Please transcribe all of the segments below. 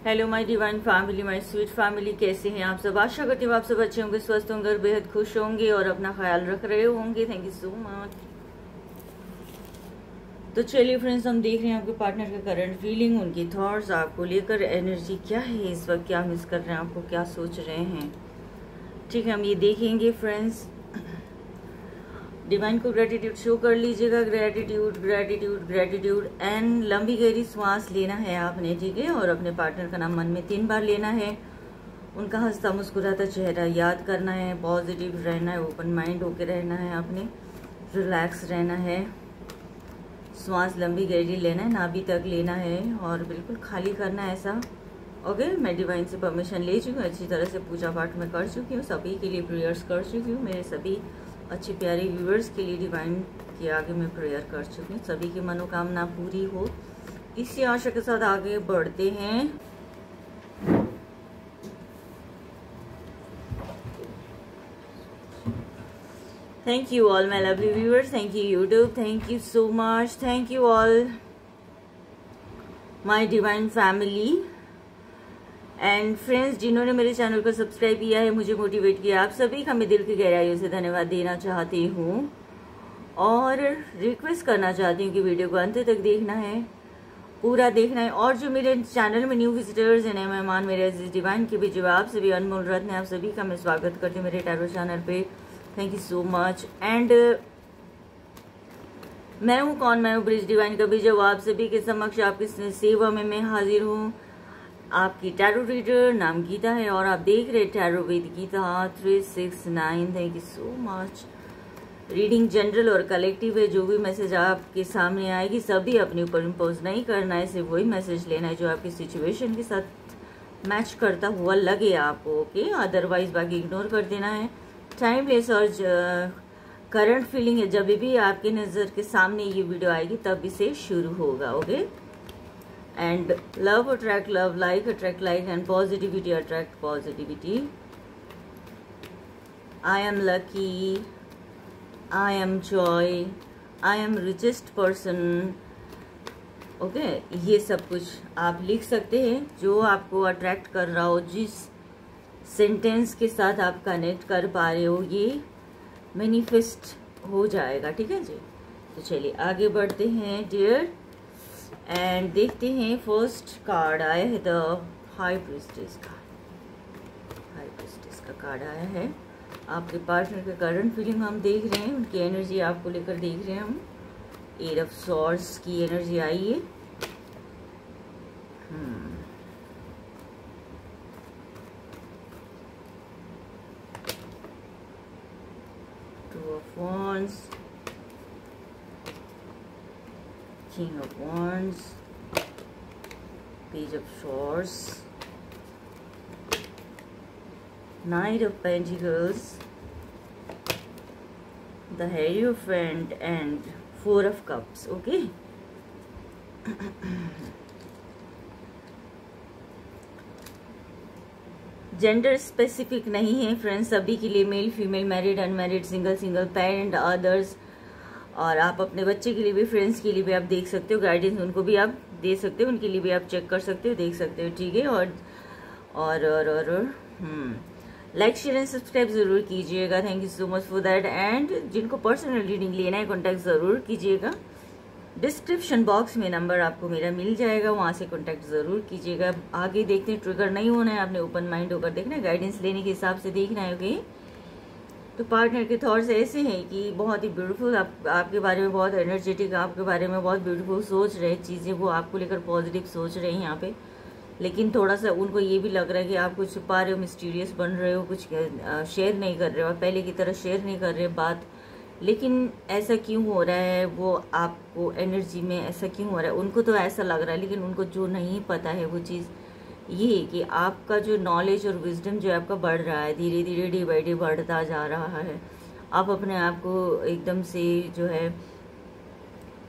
Hello my divine family, my sweet family, कैसे हैं आप सब। आशा करती हूँ आप सब अच्छे होंगे, स्वस्थ होंगे और बेहद खुश होंगे और अपना ख्याल रख रहे होंगे। Thank you so much. तो चलिए फ्रेंड्स, हम देख रहे हैं आपके पार्टनर का करंट फीलिंग, उनकी थॉट्स, आपको लेकर एनर्जी क्या है इस वक्त, क्या मिस कर रहे हैं, आपको क्या सोच रहे हैं। ठीक है, हम ये देखेंगे फ्रेंड्स। डिवाइन को ग्रेटिट्यूड शो कर लीजिएगा। ग्रेटिट्यूड ग्रेटिट्यूड ग्रेटिट्यूड एंड लंबी गहरी सांस लेना है आपने, ठीक है। और अपने पार्टनर का नाम मन में 3 बार लेना है। उनका हंसता मुस्कुराता चेहरा याद करना है। पॉजिटिव रहना है, ओपन माइंड होकर रहना है आपने, रिलैक्स रहना है। सांस लंबी गहरी लेना है, नाभि तक लेना है और बिल्कुल खाली करना है ऐसा। ओके, मैं डिवाइन से परमिशन ले चुकी हूँ, अच्छी तरह से पूजा पाठ में कर चुकी हूँ, सभी के लिए प्रेयर्स कर चुकी हूँ। मेरे सभी अच्छे प्यारे व्यूअर्स के लिए डिवाइन के आगे मैं प्रेयर कर चुकी हूँ, सभी की मनोकामना पूरी हो, इसी आशा के साथ आगे बढ़ते हैं। Thank you all my lovely viewers, thank you YouTube, thank you so much, thank you all my divine family and friends जिन्होंने मेरे चैनल को सब्सक्राइब किया है, मुझे मोटिवेट किया, आप सभी का मैं दिल की गहराइयों से धन्यवाद देना चाहती हूँ और रिक्वेस्ट करना चाहती हूँ कि वीडियो को अंत तक देखना है, पूरा देखना है। और जो मेरे चैनल में न्यू विजिटर्स हैं, नए मेहमान, मेरे अजीज डिवाइन के भी जो आप सभी अनमोल रत्न हैं, आप सभी का मैं स्वागत करती हूँ मेरे टैरो चैनल पे। Thank you so much. And मैं हूँ कौन, मैं हूँ ब्रिज डिवाइन का भी जब आप सभी के समक्ष आपकी सेवा में मैं हाजिर हूँ। आपकी टैरो रीडर नाम गीता है और आप देख रहे tarot with Geeta 369। Thank you so much. Reading general और कलेक्टिव है। जो भी मैसेज आपके सामने आएगी सभी अपने ऊपर इम्पोज नहीं करना है, सिर्फ वही मैसेज लेना है जो आपकी सिचुएशन के साथ मैच करता हुआ लगे आपको, ओके। अदरवाइज बाकी इग्नोर कर देना है। टाइमलेस और करंट फीलिंग है, जब भी आपकी नज़र के सामने ये वीडियो आएगी तब इसे शुरू होगा, okay. And love attract love, like attract like, and positivity attract positivity. I am lucky, I am joy, I am richest person. Okay, ये सब कुछ आप लिख सकते हैं जो आपको अट्रैक्ट कर रहा हो, जिस सेंटेंस के साथ आप कनेक्ट कर पा रहे हो, ये मैनिफेस्ट हो जाएगा, ठीक है जी। तो चलिए आगे बढ़ते हैं डियर एंड देखते हैं। फर्स्ट कार्ड आया है द हाई प्रीस्टेस का। हाई प्रीस्टेस का कार्ड आया है। आपके पार्टनर का करंट फीलिंग हम देख रहे हैं, उनकी एनर्जी आपको लेकर देख रहे हैं हम। 8 ऑफ सॉर्ड्स की एनर्जी आई है। 2 of wands, King of Wands, Page of Swords, Knight of Pentacles, the Hierophant and 4 of Cups, okay? Gender specific नहीं है फ्रेंड्स, सभी के लिए, male female, married unmarried, single single, parent, others, और आप अपने बच्चे के लिए भी, फ्रेंड्स के लिए भी आप देख सकते हो, गाइडेंस उनको भी आप दे सकते हो, उनके लिए भी आप चेक कर सकते हो, देख सकते हो, ठीक है। और लाइक शेयर एंड सब्सक्राइब जरूर कीजिएगा। Thank you so much for that. And जिनको पर्सनल रीडिंग लेना है कॉन्टैक्ट जरूर कीजिएगा। डिस्क्रिप्शन बॉक्स में नंबर आपको मेरा मिल जाएगा, वहाँ से कॉन्टैक्ट जरूर कीजिएगा। आगे देखते हैं, ट्रिगर नहीं होना है, आपने ओपन माइंड होकर देखना है, गाइडेंस लेने के हिसाब से देखना है, ओके। तो पार्टनर के थॉट्स ऐसे हैं कि बहुत ही ब्यूटीफुल, आपके बारे में बहुत एनर्जेटिक, आपके बारे में बहुत ब्यूटीफुल सोच रहे चीज़ें, वो आपको लेकर पॉजिटिव सोच रहे हैं यहाँ पे। लेकिन थोड़ा सा उनको ये भी लग रहा है कि आप कुछ छुपा रहे हो, मिस्टीरियस बन रहे हो, कुछ शेयर नहीं कर रहे हो, पहले की तरह शेयर नहीं कर रहे बात। लेकिन ऐसा क्यों हो रहा है, वो आपको एनर्जी में ऐसा क्यों हो रहा है, उनको तो ऐसा लग रहा है। लेकिन उनको जो नहीं पता है वो चीज़ ये है कि आपका जो नॉलेज और विजडम जो है आपका बढ़ रहा है, धीरे धीरे डे बाई डे बढ़ता जा रहा है। आप अपने आप को एकदम से जो है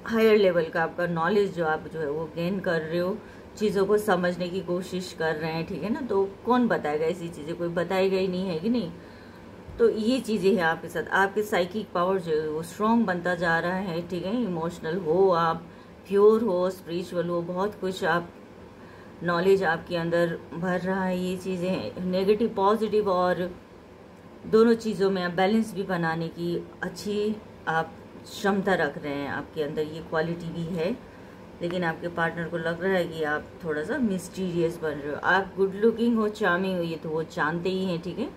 हायर लेवल का आपका नॉलेज जो आप जो है वो गेन कर रहे हो, चीज़ों को समझने की कोशिश कर रहे हैं, ठीक है ना। तो कौन बताएगा ऐसी चीज़ें, कोई बताएगा ही नहीं, है कि नहीं। तो ये चीज़ें हैं आपके साथ। आपके साइकिक पावर जो है वो स्ट्रॉन्ग बनता जा रहा है, ठीक है। इमोशनल हो आप, प्योर हो, स्पिरिचुअल हो, बहुत कुछ आप नॉलेज आपके अंदर भर रहा है। ये चीज़ें नेगेटिव पॉजिटिव और दोनों चीज़ों में आप बैलेंस भी बनाने की अच्छी आप क्षमता रख रहे हैं, आपके अंदर ये क्वालिटी भी है। लेकिन आपके पार्टनर को लग रहा है कि आप थोड़ा सा मिस्टीरियस बन रहे हो। आप गुड लुकिंग हो, चार्मिंग हो, ये तो वो जानते ही हैं, ठीक है।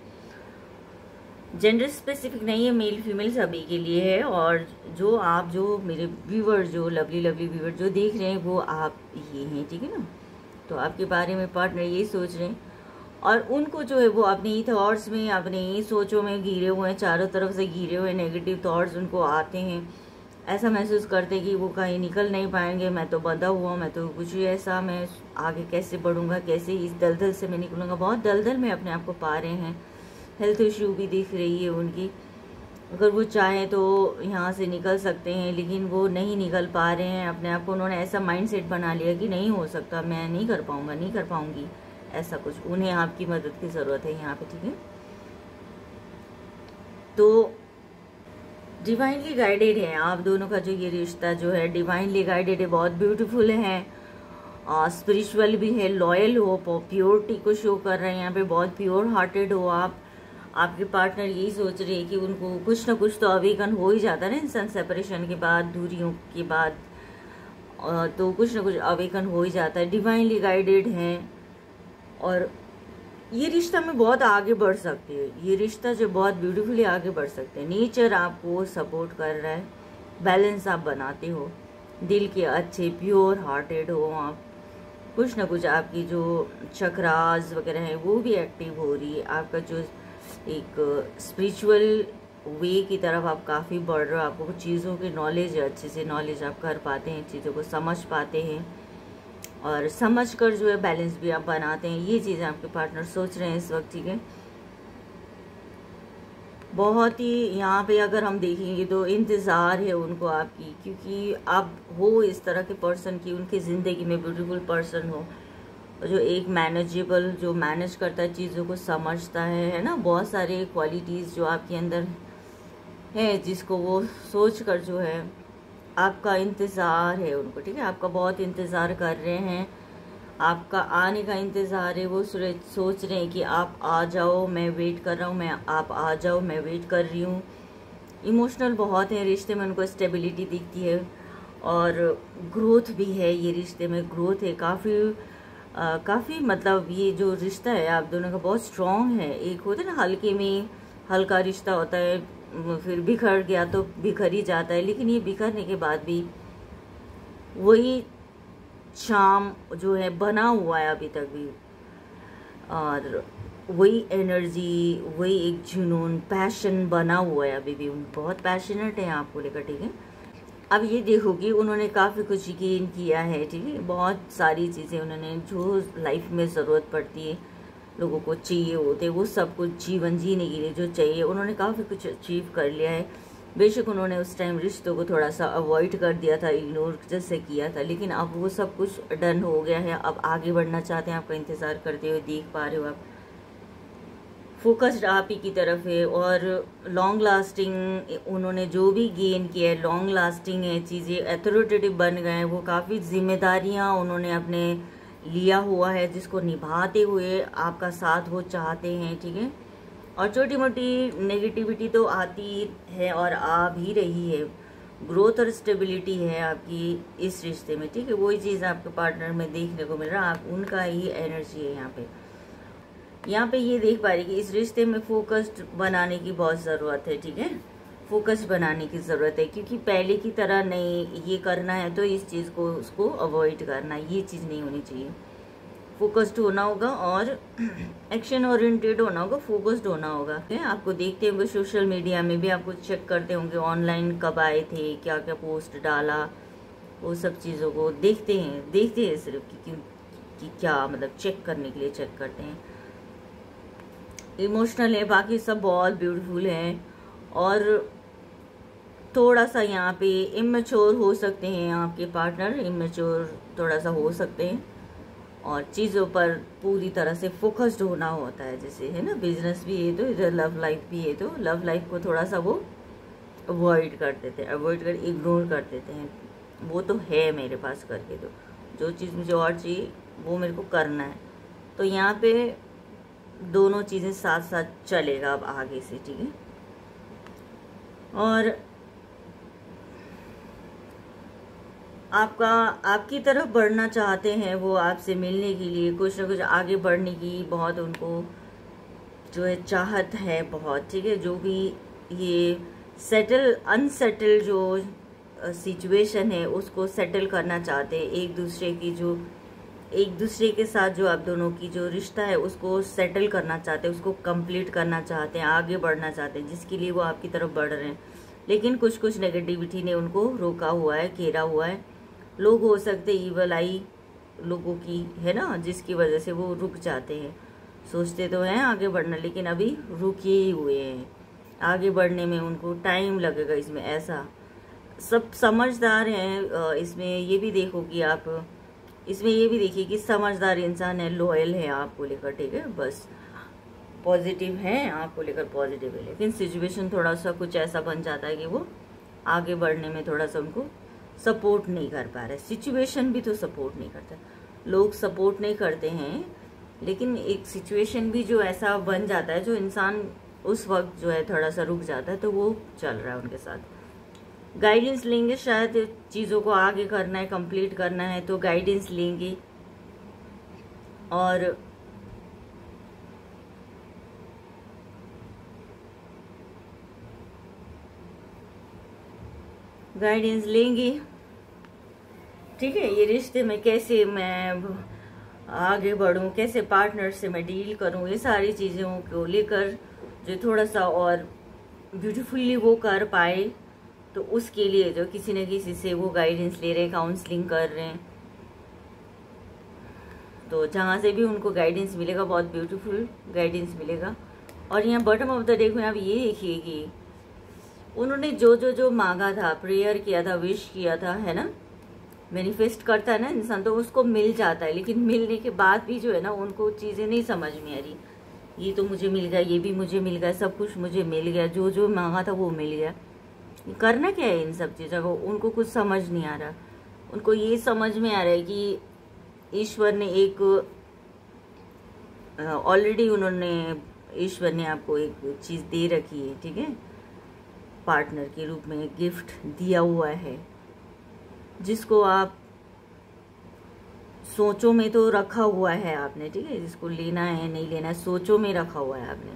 जेंडर स्पेसिफिक नहीं है, मेल फीमेल सभी के लिए है। और जो मेरे व्यूवर, जो लवली व्यूवर जो देख रहे हैं, वो आप ये हैं, ठीक है ना। तो आपके बारे में पार्टनर ये सोच रहे हैं और उनको जो है वो अपने ही थॉट्स में, अपने ही सोचों में घिरे हुए हैं, चारों तरफ से घिरे हुए नेगेटिव थॉट्स उनको आते हैं। ऐसा महसूस करते हैं कि वो कहीं निकल नहीं पाएंगे, मैं तो बंधा हुआ, मैं तो कुछ ही ऐसा, मैं आगे कैसे बढ़ूंगा, कैसे इस दलदल से मैं निकलूंगा। बहुत दलदल में अपने आप को पा रहे हैं। हेल्थ इश्यू भी दिख रही है उनकी। अगर वो चाहें तो यहाँ से निकल सकते हैं, लेकिन वो नहीं निकल पा रहे हैं। अपने आप को उन्होंने ऐसा माइंडसेट बना लिया कि नहीं हो सकता, मैं नहीं कर पाऊंगा, नहीं कर पाऊंगी, ऐसा कुछ। उन्हें आपकी मदद की ज़रूरत है यहाँ पे, ठीक है। तो डिवाइनली गाइडेड है आप दोनों का जो ये रिश्ता जो है, डिवाइनली गाइडेड है, बहुत ब्यूटीफुल है, स्पिरिचुअल भी है, लॉयल हो, प्योरिटी को शो कर रहे हैं यहाँ पे, बहुत प्योर हार्टेड हो आप। आपके पार्टनर यही सोच रहे हैं कि उनको कुछ ना कुछ तो अवेकन हो ही जाता है ना इंसान, सेपरेशन के बाद, दूरियों के बाद, तो कुछ ना कुछ अवेकन हो ही जाता है। डिवाइनली गाइडेड हैं और ये रिश्ता में बहुत आगे बढ़ सकते हैं। ये रिश्ता जो बहुत ब्यूटीफुली आगे बढ़ सकते हैं। नेचर आपको सपोर्ट कर रहा है, बैलेंस आप बनाते हो, दिल के अच्छे प्योर हार्टेड हो आप। कुछ ना कुछ आपकी जो चक्रास वगैरह है वो भी एक्टिव हो रही है। आपका जो एक स्पिरिचुअल वे की तरफ आप काफ़ी बढ़ रहे हो। आपको कुछ चीज़ों की नॉलेज है, अच्छे से नॉलेज आप कर पाते हैं, चीज़ों को समझ पाते हैं और समझ कर जो है बैलेंस भी आप बनाते हैं। ये चीज़ें आपके पार्टनर सोच रहे हैं इस वक्त, ठीक है। बहुत ही यहाँ पे अगर हम देखेंगे तो इंतज़ार है उनको आपकी, क्योंकि आप हो इस तरह के पर्सन की उनकी ज़िंदगी में ब्यूटीफुल पर्सन हो, जो एक मैनेजेबल, जो मैनेज करता है, चीज़ों को समझता है ना। बहुत सारे क्वालिटीज़ जो आपके अंदर है, जिसको वो सोच कर जो है आपका इंतज़ार है उनको, ठीक है। आपका बहुत इंतज़ार कर रहे हैं, आपका आने का इंतज़ार है। वो सोच रहे हैं कि आप आ जाओ, मैं वेट कर रहा हूँ, आप आ जाओ, मैं वेट कर रही हूँ। इमोशनल बहुत है रिश्ते में, उनको स्टेबिलिटी दिखती है और ग्रोथ भी है। ये रिश्ते में ग्रोथ है काफ़ी मतलब ये जो रिश्ता है आप दोनों का बहुत स्ट्रॉन्ग है। एक होता है ना हल्के में हल्का रिश्ता होता है, फिर बिखर गया तो बिखर ही जाता है, लेकिन ये बिखरने के बाद भी वही चार्म जो है बना हुआ है अभी तक भी, और वही एनर्जी, वही एक जुनून, पैशन बना हुआ है अभी भी। बहुत पैशनेट है आपको लेकर, ठीक है। अब ये देखो कि उन्होंने काफ़ी कुछ गेन किया है, ठीक है। बहुत सारी चीज़ें उन्होंने, जो लाइफ में ज़रूरत पड़ती है, लोगों को चाहिए होते, वो सब कुछ जीवन जीने के लिए जो चाहिए, उन्होंने काफ़ी कुछ अचीव कर लिया है। बेशक उन्होंने उस टाइम रिश्तों को थोड़ा सा अवॉइड कर दिया था, इग्नोर जैसे किया था, लेकिन अब वो सब कुछ डन हो गया है। अब आगे बढ़ना चाहते हैं, आपका इंतज़ार करते हुए देख पा रहे हो आप। फोकस्ड आप ही की तरफ है और लॉन्ग लास्टिंग उन्होंने जो भी गेन किया है, लॉन्ग लास्टिंग है, चीज़ें अथॉरिटेटिव बन गए हैं। वो काफ़ी जिम्मेदारियां उन्होंने अपने लिया हुआ है, जिसको निभाते हुए आपका साथ वो चाहते हैं, ठीक है। और छोटी मोटी नेगेटिविटी तो आती है और आ भी रही है। ग्रोथ और स्टेबिलिटी है आपकी इस रिश्ते में, ठीक है। वही चीज़ आपके पार्टनर में देखने को मिल रहा है, आप उनका ही एनर्जी है यहाँ पे ये देख पा रही कि इस रिश्ते में फोकस्ड बनाने की बहुत ज़रूरत है, ठीक है। फोकस्ड बनाने की ज़रूरत है, क्योंकि पहले की तरह नहीं ये करना है तो इस चीज़ को उसको अवॉइड करना, ये चीज़ नहीं होनी चाहिए। फोकस्ड होना होगा और एक्शन ओरिएंटेड होना होगा, फोकस्ड होना होगा। आपको देखते होंगे सोशल मीडिया में भी, आपको चेक करते होंगे ऑनलाइन कब आए थे, क्या क्या पोस्ट डाला, वो सब चीज़ों को देखते हैं सिर्फ कि क्या मतलब चेक करने के लिए चेक करते हैं। इमोशनल है, बाकी सब बहुत ब्यूटीफुल है और थोड़ा सा यहाँ पे इमेच्योर हो सकते हैं आपके पार्टनर, इमेच्योर थोड़ा सा हो सकते हैं और चीज़ों पर पूरी तरह से फोकस्ड होना होता है। जैसे है ना, बिजनेस भी है तो इधर लव लाइफ भी है, तो लव लाइफ को थोड़ा सा वो अवॉइड कर देते हैं, इग्नोर कर देते हैं। वो तो है मेरे पास करके, तो जो चीज़ मुझे और चाहिए वो मेरे को करना है। तो यहाँ पे दोनों चीज़ें साथ साथ चलेगा अब आगे से, ठीक है। और आपकी तरफ बढ़ना चाहते हैं वो, आपसे मिलने के लिए कुछ ना कुछ आगे बढ़ने की बहुत उनको जो है चाहत है बहुत, ठीक है। जो भी ये अनसेटल जो सिचुएशन है उसको सेटल करना चाहते हैं, एक दूसरे के साथ जो आप दोनों की जो रिश्ता है उसको सेटल करना चाहते हैं, उसको कंप्लीट करना चाहते हैं, आगे बढ़ना चाहते हैं, जिसके लिए वो आपकी तरफ बढ़ रहे हैं। लेकिन कुछ नेगेटिविटी ने उनको रोका हुआ है, घेरा हुआ है। लोग हो सकते ईवल आई लोगों की है ना, जिसकी वजह से वो रुक जाते हैं। सोचते तो हैं आगे बढ़ना, लेकिन अभी रुके ही हुए हैं। आगे बढ़ने में उनको टाइम लगेगा। इसमें ऐसा सब समझदार हैं। इसमें ये भी देखोगी आप, इसमें ये भी देखिए कि समझदार इंसान है, लॉयल है आपको लेकर, ठीक है। बस पॉजिटिव है, आपको लेकर पॉजिटिव है। लेकिन सिचुएशन थोड़ा सा कुछ ऐसा बन जाता है कि वो आगे बढ़ने में थोड़ा सा उनको सपोर्ट नहीं कर पा रहे। सिचुएशन भी तो सपोर्ट नहीं करता, लोग सपोर्ट नहीं करते हैं, लेकिन एक सिचुएशन भी जो ऐसा बन जाता है जो इंसान उस वक्त जो है थोड़ा सा रुक जाता है, तो वो चल रहा है उनके साथ। गाइडेंस लेंगे, शायद चीज़ों को आगे करना है, कंप्लीट करना है, तो गाइडेंस लेंगे। और गाइडेंस लेंगे, ठीक है। ये रिश्ते में कैसे मैं आगे बढ़ूं, कैसे पार्टनर से मैं डील करूं, ये सारी चीज़ों को लेकर जो थोड़ा सा और ब्यूटीफुली वो कर पाए, तो उसके लिए जो किसी न किसी से वो गाइडेंस ले रहे हैं, काउंसलिंग कर रहे हैं। तो जहाँ से भी उनको गाइडेंस मिलेगा, बहुत ब्यूटीफुल गाइडेंस मिलेगा। और यहाँ बॉटम ऑफ द डेक में आप ये देखिए कि उन्होंने जो मांगा था, प्रेयर किया था, विश किया था, है ना, मैनिफेस्ट करता है ना इंसान, तो उसको मिल जाता है। लेकिन मिलने के बाद भी जो है ना उनको चीज़ें नहीं समझ में आ रही। ये तो मुझे मिल गया, ये भी मुझे मिल गया, सब कुछ मुझे मिल गया, जो मांगा था वो मिल गया। करना क्या है इन सब चीज़ों को, उनको कुछ समझ नहीं आ रहा। उनको ये समझ में आ रहा है कि ईश्वर ने ईश्वर ने आपको एक चीज़ दे रखी है, ठीक है, पार्टनर के रूप में गिफ्ट दिया हुआ है, जिसको आप सोचों में तो रखा हुआ है आपने, ठीक है। जिसको लेना है नहीं लेना है सोचों में रखा हुआ है आपने,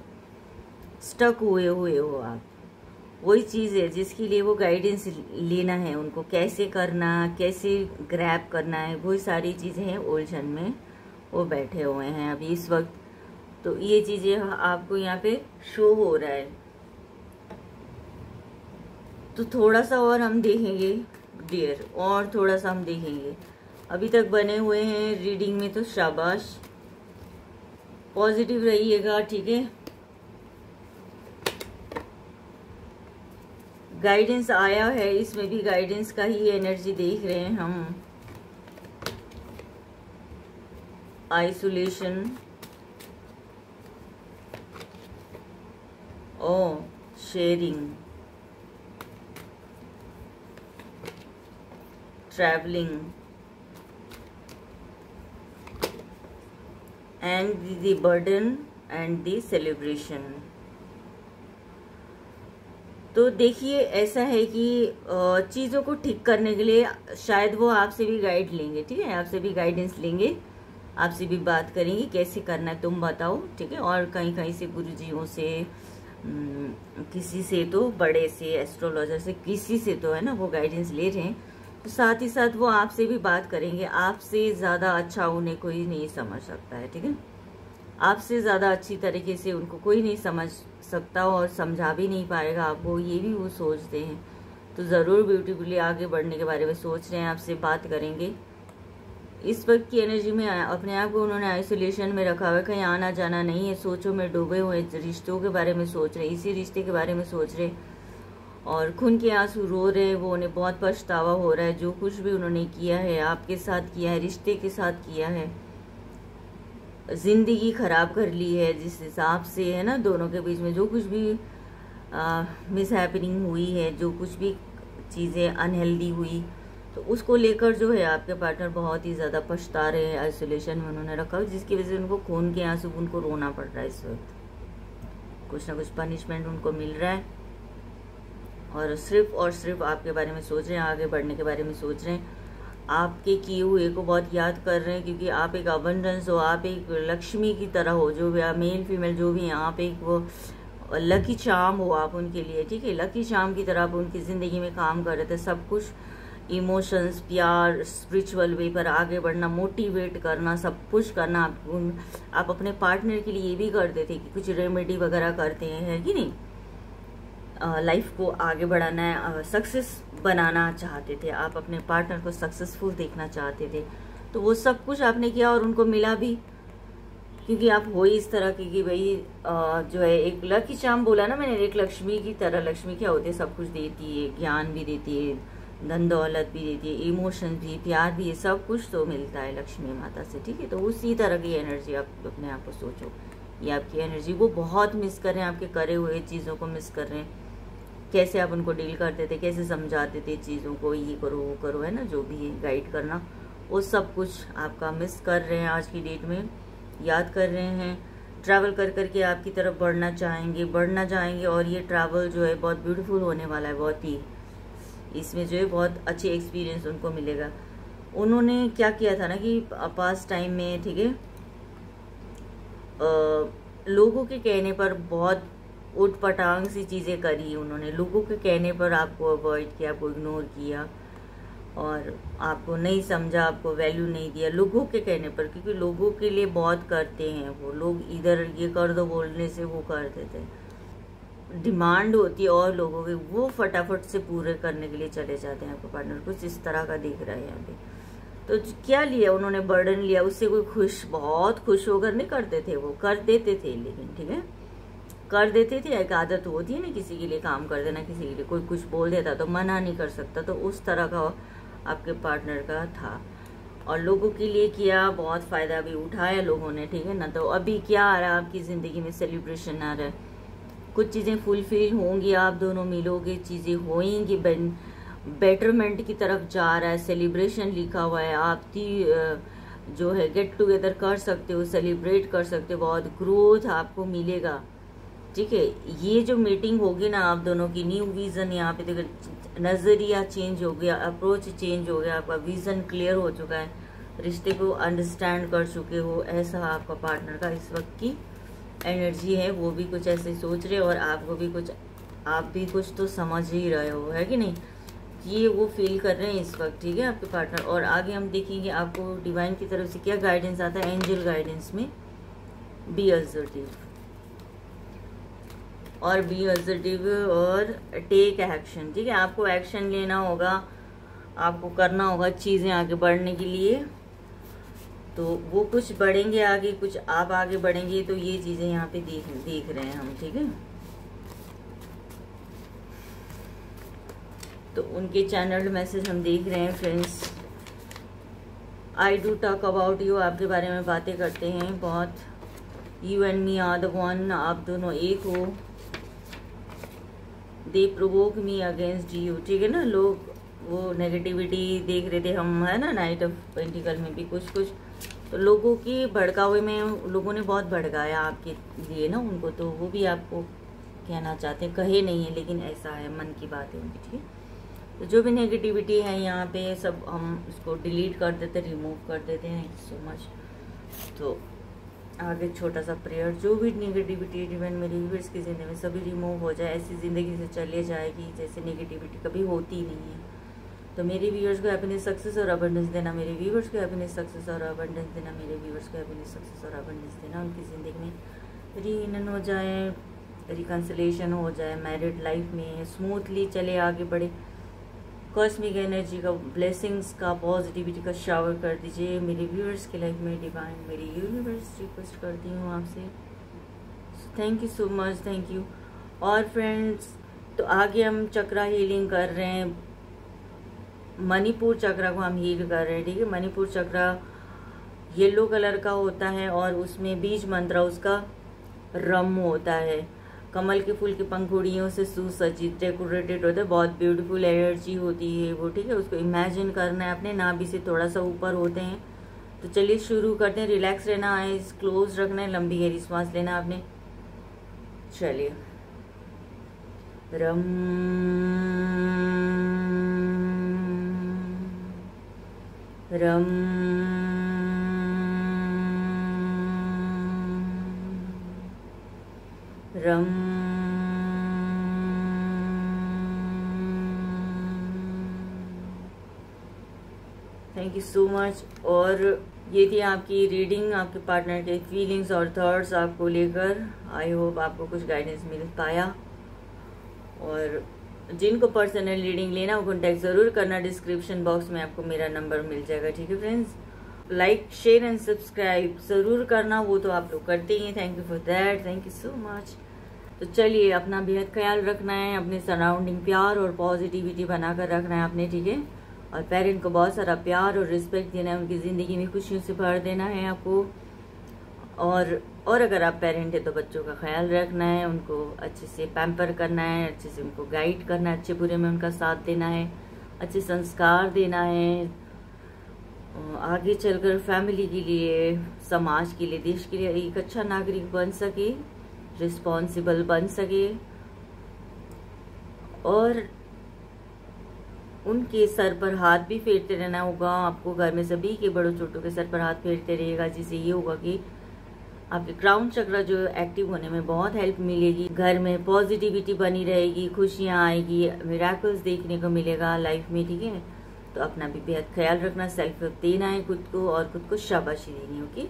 स्टक हुए हो आप। वही चीज़ है जिसके लिए वो गाइडेंस लेना है उनको, कैसे करना, कैसे ग्रैब करना है, वही सारी चीज़ें हैं उलझन में वो बैठे हुए हैं अभी इस वक्त। तो ये चीज़ें आपको यहाँ पे शो हो रहा है। तो थोड़ा सा और हम देखेंगे डियर, और थोड़ा सा हम देखेंगे। अभी तक बने हुए हैं रीडिंग में, तो शाबाश, पॉजिटिव रहिएगा, ठीक है। गाइडेंस आया है, इसमें भी गाइडेंस का ही एनर्जी देख रहे हैं हम। आइसोलेशन, ओ sharing, traveling, and the burden and the celebration। तो देखिए ऐसा है कि चीज़ों को ठीक करने के लिए शायद वो आपसे भी गाइड लेंगे, ठीक है, आपसे भी गाइडेंस लेंगे, आपसे भी बात करेंगे कैसे करना है तुम बताओ, ठीक है। और कहीं कहीं से गुरुजियों से, किसी से तो बड़े से एस्ट्रोलॉजर से, किसी से तो है ना वो गाइडेंस ले रहे हैं। तो साथ ही साथ वो आपसे भी बात करेंगे। आपसे ज़्यादा अच्छा उन्हें कोई नहीं समझ सकता है, ठीक है। आपसे ज़्यादा अच्छी तरीके से उनको कोई नहीं समझ सकता और समझा भी नहीं पाएगा आपको, ये भी वो सोचते हैं। तो ज़रूर ब्यूटीफुली आगे बढ़ने के बारे में सोच रहे हैं, आपसे बात करेंगे। इस वक्त की एनर्जी में अपने आप को उन्होंने आइसोलेशन में रखा हुआ है, कहीं आना जाना नहीं है, सोचों में डूबे हुए, रिश्तों के बारे में सोच रहे, इसी रिश्ते के बारे में सोच रहे और खून के आंसू रो रहे हैं। वो उन्हें बहुत पछतावा हो रहा है, जो कुछ भी उन्होंने किया है, आपके साथ किया है, रिश्ते के साथ किया है, जिंदगी खराब कर ली है जिस हिसाब से, है ना, दोनों के बीच में जो कुछ भी मिसहैपनिंग हुई है, जो कुछ भी चीज़ें अनहेल्दी हुई, तो उसको लेकर जो है आपके पार्टनर बहुत ही ज़्यादा पछता रहे हैं, आइसोलेशन में उन्होंने रखा, जिसकी वजह से उनको खून के आंसू, उनको रोना पड़ रहा है इस वक्त। कुछ ना कुछ पनिशमेंट उनको मिल रहा है और सिर्फ आपके बारे में सोच रहे हैं, आगे बढ़ने के बारे में सोच रहे हैं, आपके किए हुए को बहुत याद कर रहे हैं, क्योंकि आप एक अबंडेंस हो, आप एक लक्ष्मी की तरह हो, जो भी आप मेल फीमेल जो भी हैं, आप एक वो लकी चार्म हो आप उनके लिए, ठीक है। लकी चार्म की तरह आप उनकी ज़िंदगी में काम कर रहे थे, सब कुछ इमोशंस, प्यार, स्पिरिचुअल वे पर आगे बढ़ना, मोटिवेट करना, सब कुछ करना। आप अपने पार्टनर के लिए ये भी करते थे कि कुछ रेमेडी वगैरह करते हैं, है कि नहीं, लाइफ को आगे बढ़ाना है, सक्सेस बनाना चाहते थे, आप अपने पार्टनर को सक्सेसफुल देखना चाहते थे। तो वो सब कुछ आपने किया और उनको मिला भी, क्योंकि आप हो इस तरह की कि भाई जो है एक लकी चार्म बोला ना मैंने, एक लक्ष्मी की तरह। लक्ष्मी क्या होती है, सब कुछ देती है, ज्ञान भी देती है, धन दौलत भी देती है, इमोशन भी, प्यार भी, सब कुछ तो मिलता है लक्ष्मी माता से, ठीक है। तो उसी तरह की एनर्जी आप अपने आप को सोचो, ये आपकी एनर्जी, वो बहुत मिस कर रहे हैं, आपके करे हुए चीज़ों को मिस कर रहे हैं। कैसे आप उनको डील करते थे, कैसे समझाते थे चीज़ों को, ये करो वो करो, है ना, जो भी है गाइड करना, वो सब कुछ आपका मिस कर रहे हैं आज की डेट में, याद कर रहे हैं। ट्रैवल कर करके आपकी तरफ बढ़ना चाहेंगे और ये ट्रैवल जो है बहुत ब्यूटीफुल होने वाला है, बहुत ही इसमें जो है बहुत अच्छे एक्सपीरियंस उनको मिलेगा। उन्होंने क्या किया था ना कि पास्ट टाइम में, ठीक है, लोगों के कहने पर बहुत उठ पटांग सी चीज़ें करी उन्होंने, लोगों के कहने पर आपको अवॉइड किया, आपको इग्नोर किया और आपको नहीं समझा, आपको वैल्यू नहीं दिया लोगों के कहने पर, क्योंकि लोगों के लिए बहुत करते हैं वो लोग, इधर ये कर दो बोलने से वो कर देते हैं, डिमांड होती है और लोगों की, वो फटाफट से पूरे करने के लिए चले जाते हैं। आपको पार्टनर कुछ इस तरह का दिख रहा है यहाँ पे। तो क्या लिया उन्होंने, बर्डन लिया, उससे कोई खुश, बहुत खुश होकर नहीं करते थे, वो कर देते थे, लेकिन ठीक है कर देते थे। एक आदत होती है ना किसी के लिए काम कर देना, किसी के लिए कोई कुछ बोल देता तो मना नहीं कर सकता, तो उस तरह का आपके पार्टनर का था और लोगों के लिए किया, बहुत फ़ायदा भी उठाया लोगों ने, ठीक है ना। तो अभी क्या आ रहा है आपकी ज़िंदगी में, सेलिब्रेशन आ रहा है, कुछ चीज़ें फुलफिल होंगी, आप दोनों मिलोगे, चीज़ें होएंगी, बेटरमेंट की तरफ जा रहा है, सेलिब्रेशन लिखा हुआ है, आप जो है गेट टुगेदर कर सकते हो, सेलिब्रेट कर सकते हो, बहुत ग्रोथ आपको मिलेगा, ठीक है। ये जो मीटिंग होगी ना आप दोनों की, न्यू विजन, यहाँ पे देखो नजरिया चेंज हो गया, अप्रोच चेंज हो गया, आपका विजन क्लियर हो चुका है, रिश्ते को अंडरस्टैंड कर चुके हो, ऐसा आपका पार्टनर का इस वक्त की एनर्जी है। वो भी कुछ ऐसे सोच रहे और आपको भी कुछ, आप भी कुछ तो समझ ही रहे हो, है कि नहीं, ये वो फील कर रहे हैं इस वक्त, ठीक है आपके पार्टनर। और आगे हम देखेंगे आपको डिवाइन की तरफ से क्या गाइडेंस आता है, एंजल गाइडेंस में बी असर्टिव और टेक एक्शन, ठीक है। आपको एक्शन लेना होगा, आपको करना होगा चीज़ें आगे बढ़ने के लिए, तो वो कुछ बढ़ेंगे आगे, कुछ आप आगे बढ़ेंगे, तो ये चीज़ें यहाँ पे देख रहे हैं हम, ठीक है। तो उनके चैनल मैसेज हम देख रहे हैं friends. I do talk about you, आपके बारे में बातें करते हैं बहुत, you and me are the one, आप दोनों एक हो, they provoke me against you, ठीक है ना। लोग वो नेगेटिविटी देख रहे थे हम, है ना, नाइट ऑफ पेंटिकल में भी कुछ तो लोगों की भड़कावे में लोगों ने बहुत भड़काया आपके लिए ना उनको, तो वो भी आपको कहना चाहते हैं, कहे नहीं है लेकिन ऐसा है, मन की बात है उनकी, ठीक है। तो जो भी नेगेटिविटी है यहाँ पे सब हम उसको डिलीट कर देते, रिमूव कर देते हैं, थैंक यू सो मच। तो आगे छोटा सा प्रेयर, जो भी नेगेटिविटी इवन मेरे व्यूअर्स की ज़िंदगी में सभी रिमूव हो जाए, ऐसी ज़िंदगी से चले जाएगी जैसे नेगेटिविटी कभी होती ही नहीं है। तो मेरे व्यूअर्स को हैप्पीनेस, सक्सेस और अबंडेंस देना, मेरे व्यूअर्स को हैप्पीनेस, सक्सेस और अबंडेंस देना, मेरे व्यूअर्स को हैप्पीनेस, सक्सेस और अबंडेंस देना, उनकी ज़िंदगी में रीयूनियन हो जाए, रिकन्सिलेशन हो जाए, मैरिड लाइफ में स्मूथली चले, आगे बढ़े, कॉस्मिक एनर्जी का, ब्लेसिंग्स का, पॉजिटिविटी का शावर कर दीजिए मेरे व्यूअर्स की लाइफ में। डिवाइन मेरी यूनिवर्स रिक्वेस्ट करती हूँ आपसे, thank you so much, thank you. और फ्रेंड्स, तो आगे हम चक्रा हीलिंग कर रहे हैं, मणिपुर चक्रा को हम हील कर रहे हैं, ठीक है। मणिपुर चक्रा येलो कलर का होता है और उसमें बीज मंत्र उसका रम होता है, कमल के फूल की पंखुड़ियों से सुसज्जित डेकोरेटेड होता है, बहुत ब्यूटीफुल एनर्जी होती है वो, ठीक है। उसको इमेजिन करना है, अपने नाभि से थोड़ा सा ऊपर होते हैं। तो चलिए शुरू करते हैं। रिलैक्स रहना, आईज क्लोज रखना है, लंबी गहरी सांस लेना आपने। चलिए। रम रम रम थैंक यू सो मच। और ये थी आपकी रीडिंग, आपके पार्टनर के फीलिंग्स और थॉट्स आपको लेकर। आई होप आपको कुछ गाइडेंस मिल पाया। और जिनको पर्सनल रीडिंग लेना वो कॉन्टैक्ट ज़रूर करना, डिस्क्रिप्शन बॉक्स में आपको मेरा नंबर मिल जाएगा, ठीक है friends. Like share and subscribe ज़रूर करना, वो तो आप लोग करते ही हैं। Thank you for that, thank you so much. तो चलिए, अपना बेहद ख्याल रखना है, अपने सराउंडिंग प्यार और पॉजिटिविटी बनाकर रखना है आपने, ठीक है। और पेरेंट को बहुत सारा प्यार और रिस्पेक्ट देना है, उनकी ज़िंदगी में खुशियों से भर देना है आपको। और अगर आप पेरेंट है तो बच्चों का ख्याल रखना है, उनको अच्छे से पैम्पर करना है, अच्छे से उनको गाइड करना है, अच्छे बुरे में उनका साथ देना है, अच्छे संस्कार देना है। आगे चलकर फैमिली के लिए, समाज के लिए, देश के लिए एक अच्छा नागरिक बन सके, रिस्पॉन्सिबल बन सके। और उनके सर पर हाथ भी फेरते रहना होगा आपको। घर में सभी के बड़ों छोटों के सर पर हाथ फेरते रहिएगा, जिससे ये होगा कि आपके क्राउन चक्र जो एक्टिव होने में बहुत हेल्प मिलेगी। घर में पॉजिटिविटी बनी रहेगी, खुशियाँ आएगी, मिरेकल्स देखने को मिलेगा लाइफ में, ठीक है। तो अपना भी बेहद ख्याल रखना, सेल्फ देना है खुद को और खुद को शाबाशी देनी है, ओके।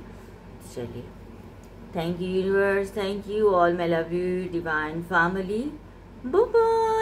चलिए, thank you universe, thank you all, मैं love you divine family, bye bye.